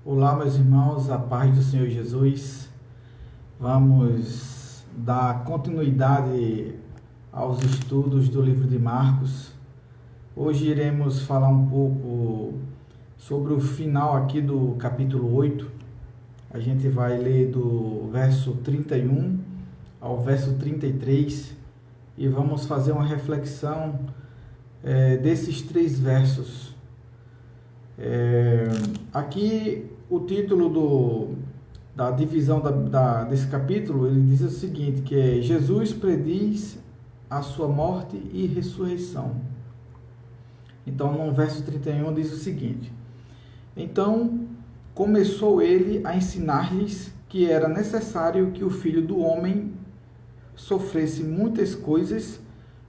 Olá, meus irmãos, a paz do Senhor Jesus. Vamos dar continuidade aos estudos do livro de Marcos. Hoje iremos falar um pouco sobre o final aqui do capítulo 8. A gente vai ler do verso 31 ao verso 33 e vamos fazer uma reflexão desses três versos. Aqui o título da divisão desse capítulo, ele diz o seguinte, que é Jesus prediz a sua morte e ressurreição. Então, no verso 31 diz o seguinte: então começou ele a ensinar-lhes que era necessário que o Filho do Homem sofresse muitas coisas,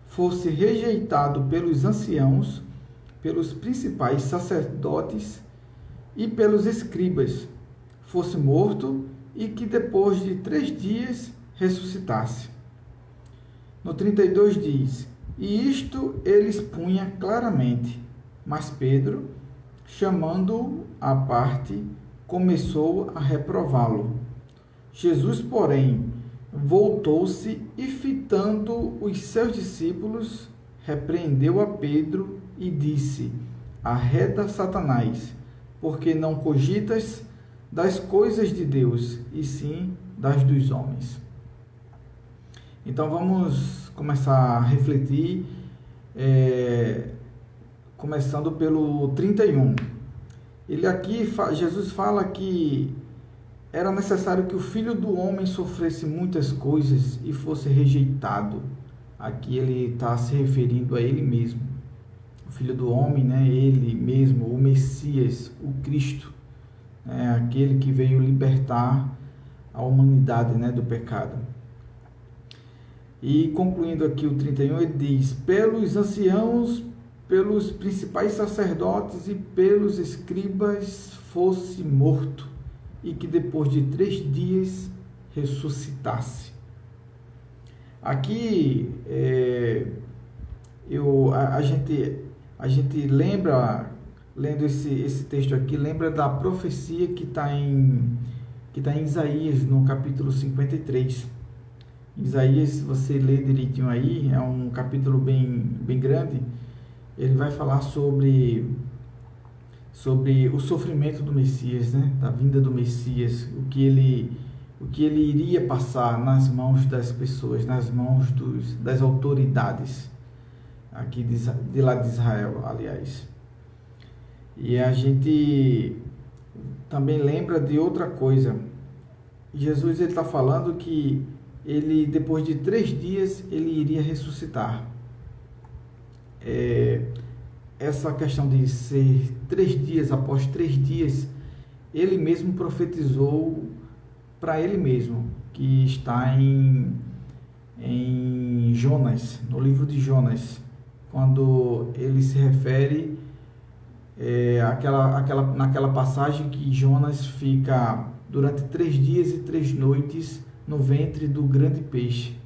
fosse rejeitado pelos anciãos, pelos principais sacerdotes e pelos escribas, fosse morto e que depois de 3 dias ressuscitasse. No 32 diz: e isto ele expunha claramente, mas Pedro, chamando-o à parte, começou a reprová-lo. Jesus, porém, voltou-se e, fitando os seus discípulos, repreendeu a Pedro e disse: arreda, Satanás, porque não cogitas das coisas de Deus, e sim das dos homens. Então vamos começar a refletir, começando pelo 31. Jesus fala que era necessário que o Filho do Homem sofresse muitas coisas e fosse rejeitado. Aqui ele está se referindo a ele mesmo. O Filho do Homem, né? Ele mesmo, o Messias, o Cristo, aquele que veio libertar a humanidade, né, do pecado. E concluindo aqui o 31, ele diz: pelos anciãos, pelos principais sacerdotes e pelos escribas fosse morto, e que depois de 3 dias ressuscitasse. Aqui a gente lembra, lendo esse texto aqui, lembra da profecia que está em Isaías, no capítulo 53. Isaías, se você ler direitinho aí, é um capítulo bem grande. Ele vai falar sobre o sofrimento do Messias, né? Da vinda do Messias, o que ele iria passar nas mãos das pessoas, nas mãos das autoridades aqui de lá de Israel, aliás. E a gente também lembra de outra coisa. Jesus está falando que ele, depois de 3 dias, ele iria ressuscitar. Essa questão de ser 3 dias, após 3 dias, ele mesmo profetizou para ele mesmo, que está em Jonas, no livro de Jonas, quando ele se refere naquela passagem que Jonas fica durante 3 dias e 3 noites no ventre do grande peixe.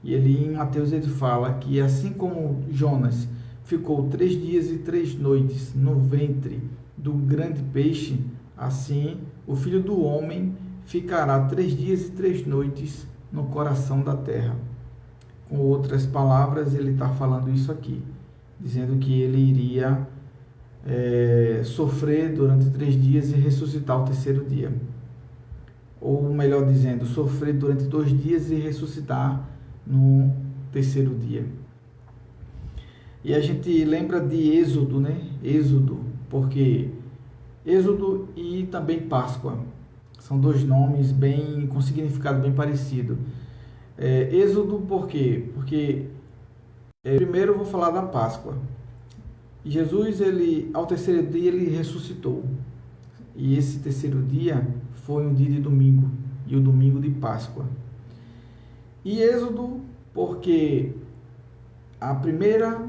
E ele, em Mateus, ele fala que assim como Jonas ficou 3 dias e 3 noites no ventre do grande peixe, assim o Filho do Homem ficará 3 dias e 3 noites no coração da terra. Com outras palavras, ele está falando isso aqui, dizendo que ele iria sofrer durante 3 dias e ressuscitar ao 3º dia. Ou melhor dizendo, sofrer durante 2 dias e ressuscitar no 3º dia. E a gente lembra de Êxodo, né? Êxodo, porque Êxodo e também Páscoa são 2 nomes com significado bem parecido. Êxodo por quê? Porque primeiro eu vou falar da Páscoa. Jesus, ao 3º dia, ele ressuscitou. E esse 3º dia foi um dia de domingo, e o domingo de Páscoa. E Êxodo porque a primeira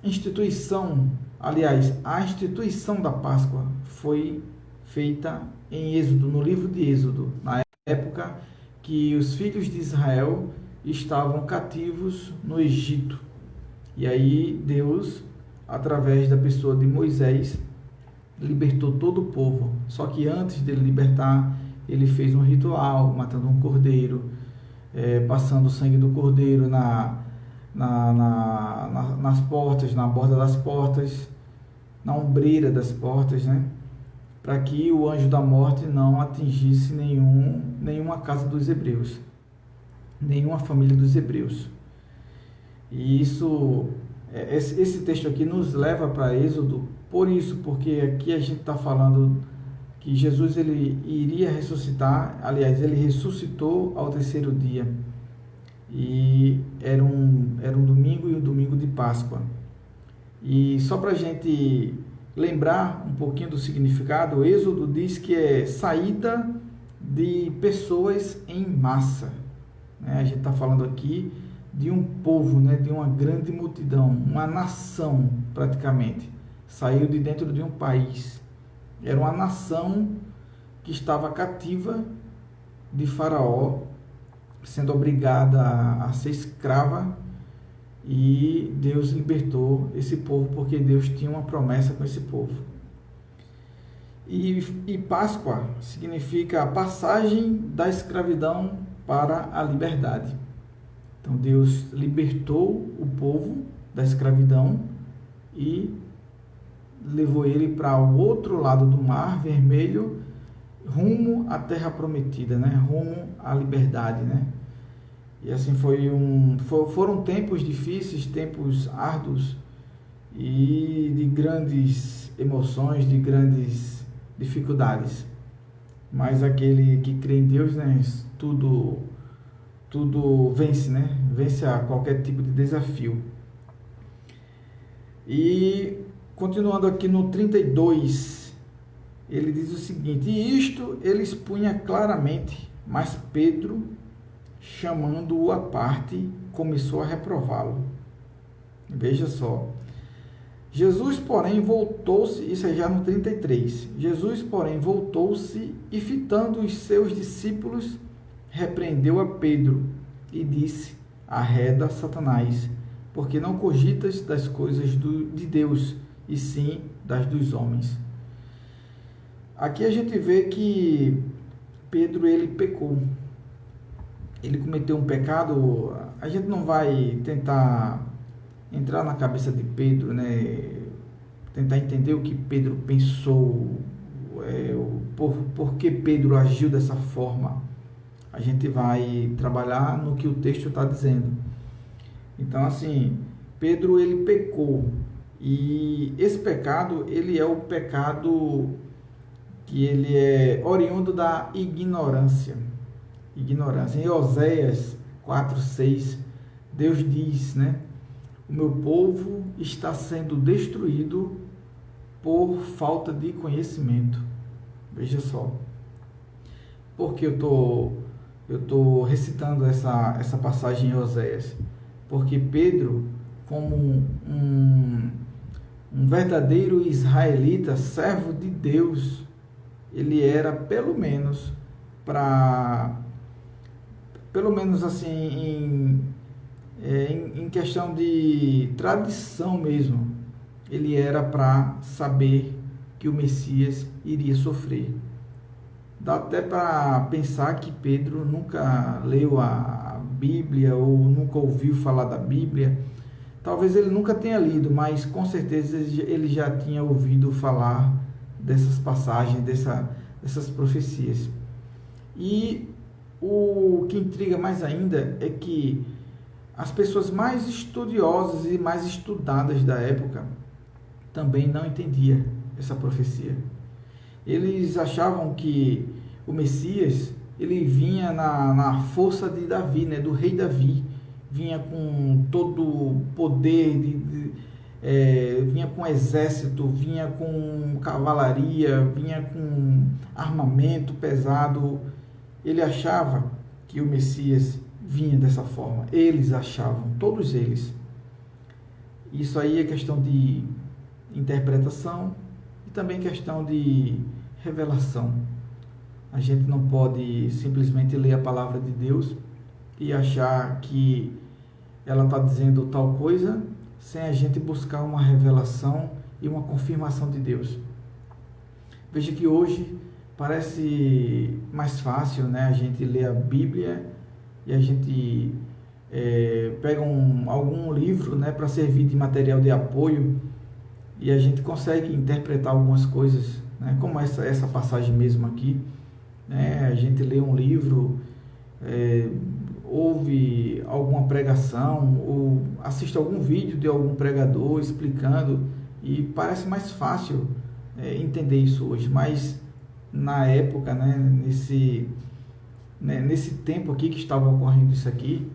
instituição, aliás, a instituição da Páscoa foi feita em Êxodo, no livro de Êxodo, na época que os filhos de Israel estavam cativos no Egito. E aí Deus, através da pessoa de Moisés, libertou todo o povo. Só que antes dele libertar, ele fez um ritual, matando um cordeiro, passando o sangue do cordeiro nas portas, na borda das portas, na ombreira das portas, né? Para que o anjo da morte não atingisse nenhuma casa dos hebreus, nenhuma família dos hebreus. E esse texto aqui nos leva para Êxodo, porque aqui a gente está falando que Jesus ele iria ressuscitar, aliás, ele ressuscitou ao terceiro dia, e era um domingo e um domingo de Páscoa. E só para a gente lembrar um pouquinho do significado, o Êxodo diz que é saída de pessoas em massa, né? A gente está falando aqui de um povo, né? De uma grande multidão, uma nação praticamente, saiu de dentro de um país. Era uma nação que estava cativa de Faraó, sendo obrigada a ser escrava, e Deus libertou esse povo porque Deus tinha uma promessa com esse povo. E Páscoa significa a passagem da escravidão para a liberdade. Então Deus libertou o povo da escravidão e levou ele para o outro lado do Mar Vermelho, rumo à Terra Prometida, né? Rumo à liberdade, né? E assim foram tempos difíceis, tempos árduos e de grandes emoções, de grandes dificuldades. Mas aquele que crê em Deus, né? Tudo vence, né? Vence a qualquer tipo de desafio. E continuando aqui no 32, ele diz o seguinte: e isto ele expunha claramente, mas Pedro, chamando-o à parte, começou a reprová-lo. Veja só. Jesus, porém, voltou-se, isso é já no 33, Jesus, porém, voltou-se e, fitando os seus discípulos, repreendeu a Pedro e disse: arreda, Satanás, porque não cogitas das coisas de Deus, e sim das dos homens. Aqui a gente vê que Pedro ele pecou. Ele cometeu um pecado. A gente não vai tentar entrar na cabeça de Pedro, né? Tentar entender o que Pedro pensou, por que Pedro agiu dessa forma. A gente vai trabalhar no que o texto está dizendo. Então, assim, Pedro ele pecou, e esse pecado ele é o pecado que ele é oriundo da ignorância. Em Oséias 4:6, Deus diz, né? O meu povo está sendo destruído por falta de conhecimento. Veja só. Por que eu tô recitando essa passagem em Oséias? Porque Pedro, como um verdadeiro israelita, servo de Deus, ele era pelo menos assim, em questão de tradição mesmo, ele era para saber que o Messias iria sofrer. Dá até para pensar que Pedro nunca leu a Bíblia ou nunca ouviu falar da Bíblia. Talvez ele nunca tenha lido, mas com certeza ele já tinha ouvido falar dessas passagens, dessas profecias. E o que intriga mais ainda é que as pessoas mais estudiosas e mais estudadas da época também não entendiam essa profecia. Eles achavam que o Messias ele vinha na força de Davi, né, do rei Davi, vinha com todo o poder, vinha com exército, vinha com cavalaria, vinha com armamento pesado. Ele achava que o Messias vinha dessa forma. Eles achavam, todos eles. Isso aí é questão de interpretação e também questão de revelação. A gente não pode simplesmente ler a palavra de Deus e achar que ela está dizendo tal coisa sem a gente buscar uma revelação e uma confirmação de Deus. Veja que hoje parece mais fácil, né, a gente ler a Bíblia e a gente pega algum livro, né, para servir de material de apoio e a gente consegue interpretar algumas coisas, né, como essa passagem mesmo aqui, né, a gente lê um livro, ouve alguma pregação ou assiste algum vídeo de algum pregador explicando e parece mais fácil entender isso hoje, mas na época, né, nesse tempo aqui que estava ocorrendo isso aqui,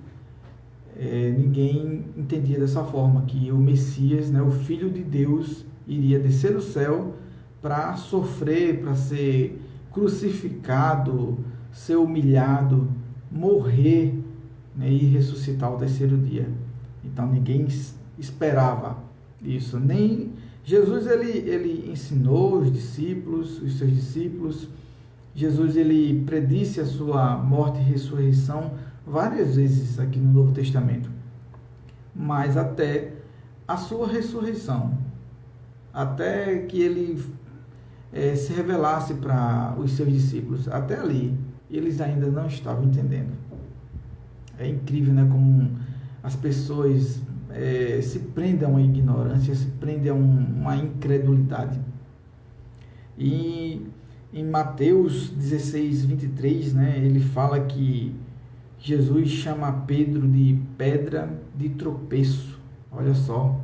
ninguém entendia dessa forma, que o Messias, né, o Filho de Deus, iria descer do céu para sofrer, para ser crucificado, ser humilhado, morrer, né, e ressuscitar ao terceiro dia. Então ninguém esperava isso, nem Jesus. Ele ensinou os seus discípulos. Jesus ele predisse a sua morte e ressurreição várias vezes aqui no Novo Testamento, mas até a sua ressurreição, até que ele se revelasse para os seus discípulos, até ali eles ainda não estavam entendendo. É incrível, né, como as pessoas se prendem a uma ignorância, se prendem a uma incredulidade. E em Mateus 16, 23, né, ele fala que Jesus chama Pedro de pedra de tropeço. Olha só,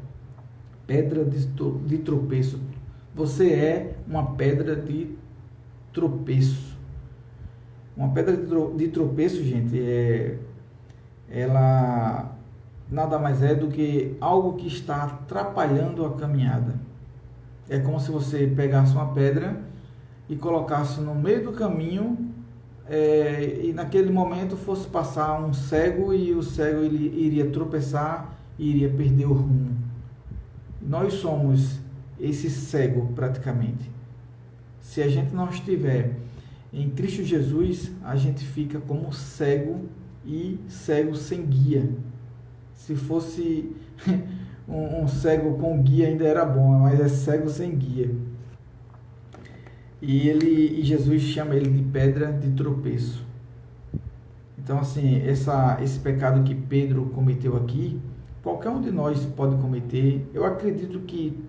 pedra de tropeço. Você é uma pedra de tropeço. Uma pedra de tropeço, gente, ela nada mais é do que algo que está atrapalhando a caminhada. É como se você pegasse uma pedra e colocasse no meio do caminho, e naquele momento fosse passar um cego, e o cego ele iria tropeçar e iria perder o rumo. Nós somos esse cego praticamente. Se a gente não estiver em Cristo Jesus, a gente fica como cego, e cego sem guia. Se fosse um cego com guia ainda era bom, mas é cego sem guia. E Jesus chama ele de pedra de tropeço. Então, assim, esse pecado que Pedro cometeu aqui, qualquer um de nós pode cometer. Eu acredito que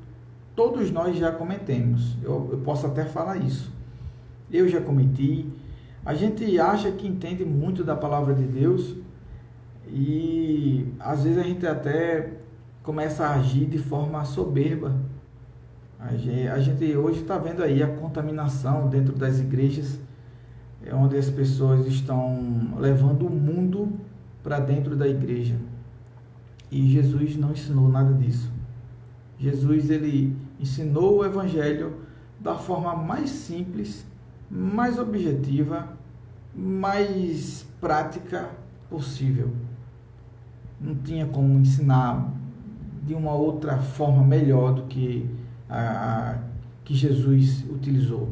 todos nós já cometemos. Eu posso até falar isso. Eu já cometi. A gente acha que entende muito da palavra de Deus e às vezes a gente até começa a agir de forma soberba. A gente hoje está vendo aí a contaminação dentro das igrejas, onde as pessoas estão levando o mundo para dentro da igreja. E Jesus não ensinou nada disso. Jesus ele ensinou o evangelho da forma mais simples, mais objetiva, mais prática possível. Não tinha como ensinar de uma outra forma melhor do que a que Jesus utilizou.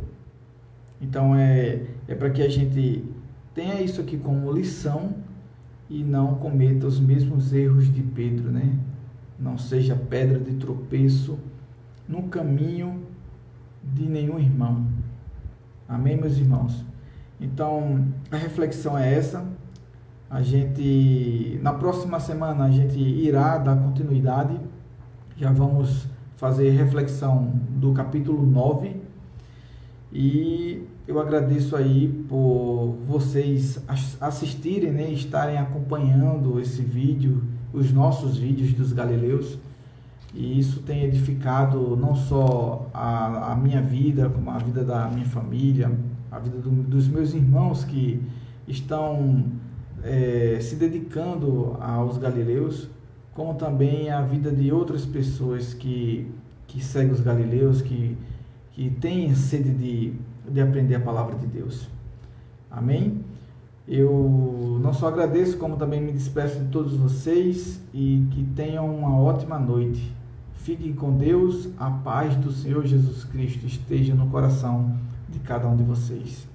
Então é para que a gente tenha isso aqui como lição e não cometa os mesmos erros de Pedro, né? Não seja pedra de tropeço no caminho de nenhum irmão. Amém, meus irmãos? Então, a reflexão é essa. Na próxima semana, a gente irá dar continuidade. Já vamos fazer reflexão do capítulo 9. E eu agradeço aí por vocês assistirem, né, estarem acompanhando esse vídeo, os nossos vídeos dos Galileus. E isso tem edificado não só a minha vida, como a vida da minha família, a vida dos meus irmãos que estão se dedicando aos Galileus, como também a vida de outras pessoas que seguem os Galileus, que têm sede de aprender a palavra de Deus. Amém? Eu não só agradeço, como também me despeço de todos vocês e que tenham uma ótima noite. Fiquem com Deus, a paz do Senhor Jesus Cristo esteja no coração de cada um de vocês.